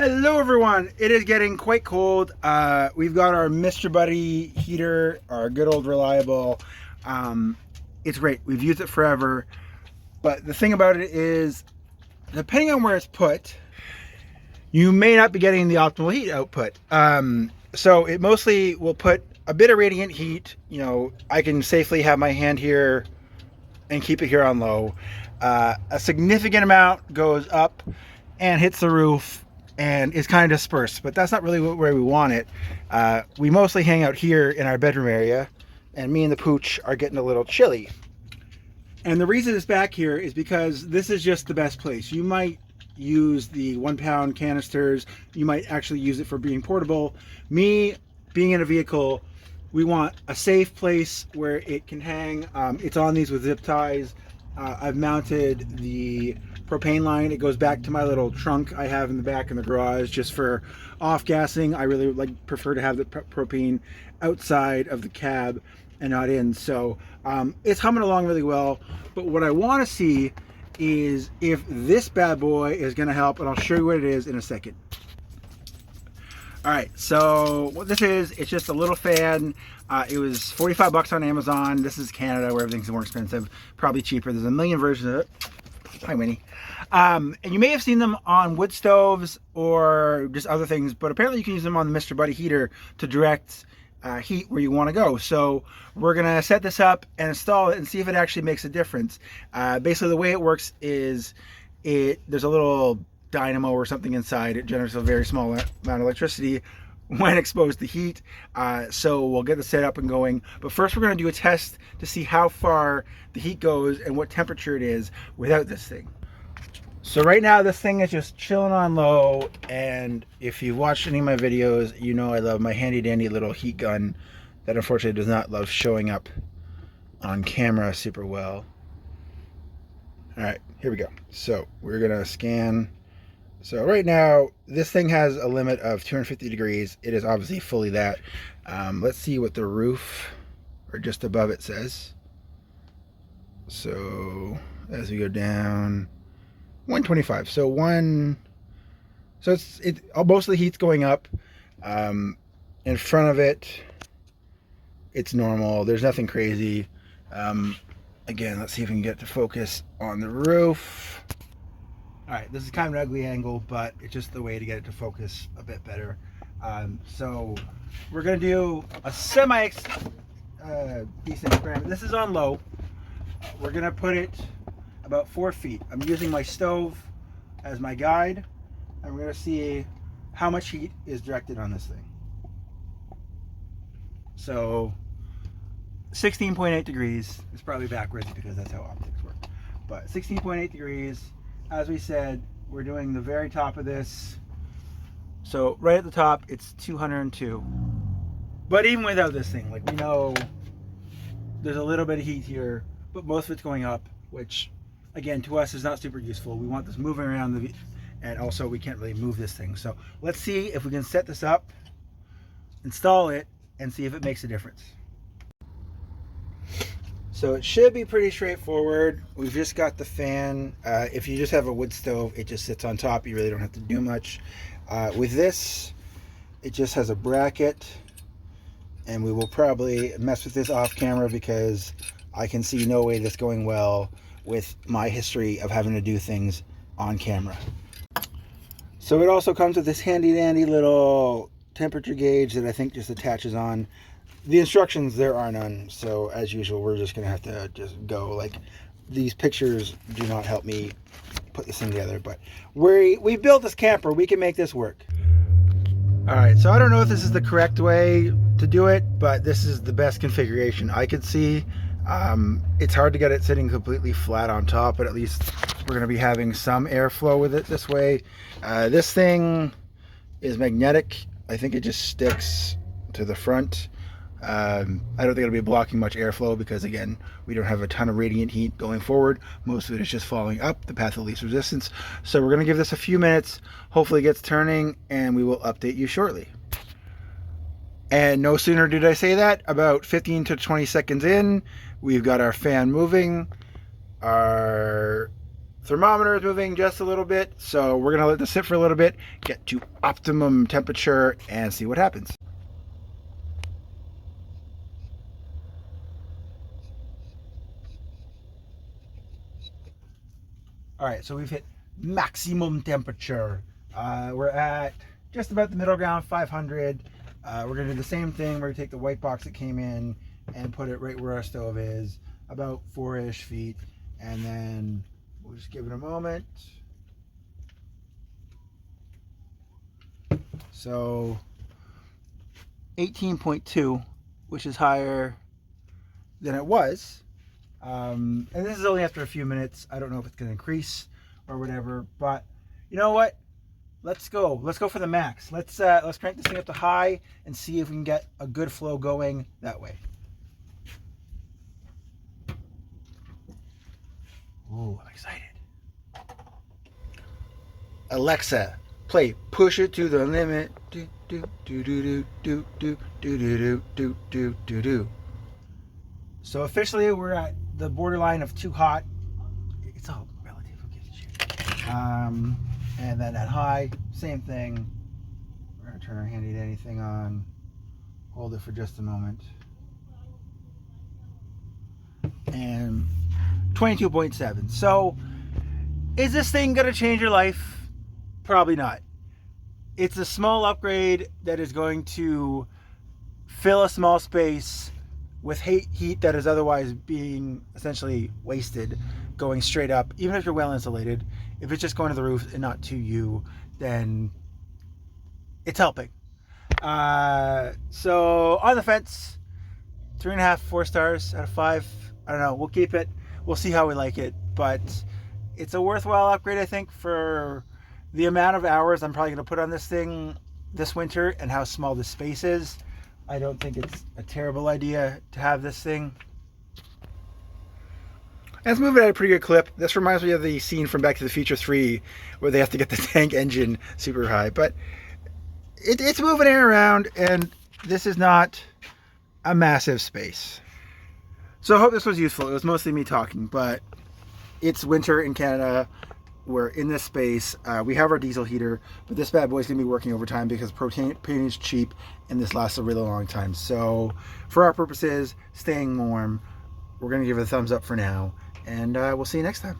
Hello everyone, it is getting quite cold. We've got our Mr. Buddy heater, our good old reliable. It's great, we've used it forever, but the thing about it is, depending on where it's put, you may not be getting the optimal heat output. So it mostly will put a bit of radiant heat. You know, I can safely have my hand here and keep it here on low. A significant amount goes up and hits the roof and is kind of dispersed, but that's not really where we want it. We mostly hang out here in our bedroom area, and me and the pooch are getting a little chilly. And the reason it's back here is because this is just the best place. You might use the 1 pound canisters, you might actually use it for being portable. Me, being in a vehicle, we want a safe place where it can hang. It's on these with zip ties. I've mounted the propane line. It goes back to my little trunk I have in the back in the garage just for off gassing. I really prefer to have the propane outside of the cab and not in. So it's humming along really well. But what I want to see is if this bad boy is going to help, and I'll show you what it is in a second. All right, so what this is, it's just a little fan. It was 45 bucks on Amazon. This is Canada where everything's more expensive, probably cheaper. There's a million versions of it. Hi, Winnie. And you may have seen them on wood stoves or just other things, but apparently you can use them on the Mr. Buddy heater to direct heat where you want to go. So we're gonna set this up and install it and see if it actually makes a difference. Basically, the way it works is there's a little dynamo or something inside. It generates a very small amount of electricity when exposed to heat. So we'll get the set up and going. But first we're going to do a test to see how far the heat goes and what temperature it is without this thing. So right now this thing is just chilling on low, and if you've watched any of my videos, you know I love my handy dandy little heat gun that unfortunately does not love showing up on camera super well. All right, here we go. So we're gonna scan. So right now, this thing has a limit of 250 degrees. It is obviously fully that. Let's see what the roof, or just above it, says. So as we go down, 125. So most of the heat's going up. In front of it, it's normal. There's nothing crazy. Again, let's see if we can get to focus on the roof. All right, this is kind of an ugly angle, but it's just the way to get it to focus a bit better. So we're gonna do a semi decent experiment. This is on low. We're gonna put it about 4 feet. I'm using my stove as my guide, and we're gonna see how much heat is directed on this thing. So 16.8 degrees. It's probably backwards because that's how optics work. But 16.8 degrees. As we said, we're doing the very top of this. So right at the top, it's 202. But even without this thing, like, we know there's a little bit of heat here, but most of it's going up, which again, to us is not super useful. We want this moving around and also we can't really move this thing. So let's see if we can set this up, install it, and see if it makes a difference. So it should be pretty straightforward. We've just got the fan. If you just have a wood stove, it just sits on top. You really don't have to do much. With this, it just has a bracket, and we will probably mess with this off camera because I can see no way that's going well with my history of having to do things on camera. So it also comes with this handy dandy little temperature gauge that I think just attaches on. The instructions, there are none, so as usual we're just gonna have to just go. Like, these pictures do not help me put this thing together, but we built this camper, we can make this work. All right, so I don't know if this is the correct way to do it, but this is the best configuration I could see. It's hard to get it sitting completely flat on top, but at least we're gonna be having some airflow with it this way. This thing is magnetic. I think it just sticks to the front. I don't think it'll be blocking much airflow because, again, we don't have a ton of radiant heat going forward. Most of it is just falling up the path of least resistance. So we're going to give this a few minutes. Hopefully it gets turning, and we will update you shortly. And no sooner did I say that, about 15 to 20 seconds in, we've got our fan moving. Our Thermometer is moving just a little bit, so we're gonna let this sit for a little bit, get to optimum temperature, and see what happens. All right, so we've hit maximum temperature. We're at just about the middle ground, 500. We're gonna do the same thing. We're gonna take the white box that came in and put it right where our stove is, about 4-ish feet, and then we'll just give it a moment. So 18.2, which is higher than it was. And this is only after a few minutes. I don't know if it's going to increase or whatever, but you know what? Let's go. Let's go for the max. Let's crank this thing up to high and see if we can get a good flow going that way. Ooh, I'm excited. Alexa, play Push It to the Limit. Do do do do do do do do do do do do. So officially we're at the borderline of too hot. It's all relative. Who gives a shit? And then at high, same thing. We're gonna turn our handy dandy thing on. Hold it for just a moment. And 22.7. So is this thing gonna change your life? Probably not. It's a small upgrade that is going to fill a small space with heat that is otherwise being essentially wasted, going straight up. Even if you're well insulated, if it's just going to the roof and not to you, then it's helping. So on the fence, 3.5, 4 stars out of 5. I don't know. We'll keep it. We'll see how we like it, but it's a worthwhile upgrade, I think, for the amount of hours I'm probably going to put on this thing this winter and how small the space is. I don't think it's a terrible idea to have this thing. Let's move it at a pretty good clip. This reminds me of the scene from Back to the Future 3 where they have to get the tank engine super high. But it's moving air around, and this is not a massive space. So I hope this was useful. It was mostly me talking, but it's winter in Canada. We're in this space. We have our diesel heater, but this bad boy's gonna be working overtime because propane is cheap and this lasts a really long time. So for our purposes, staying warm, we're gonna give it a thumbs up for now, and we'll see you next time.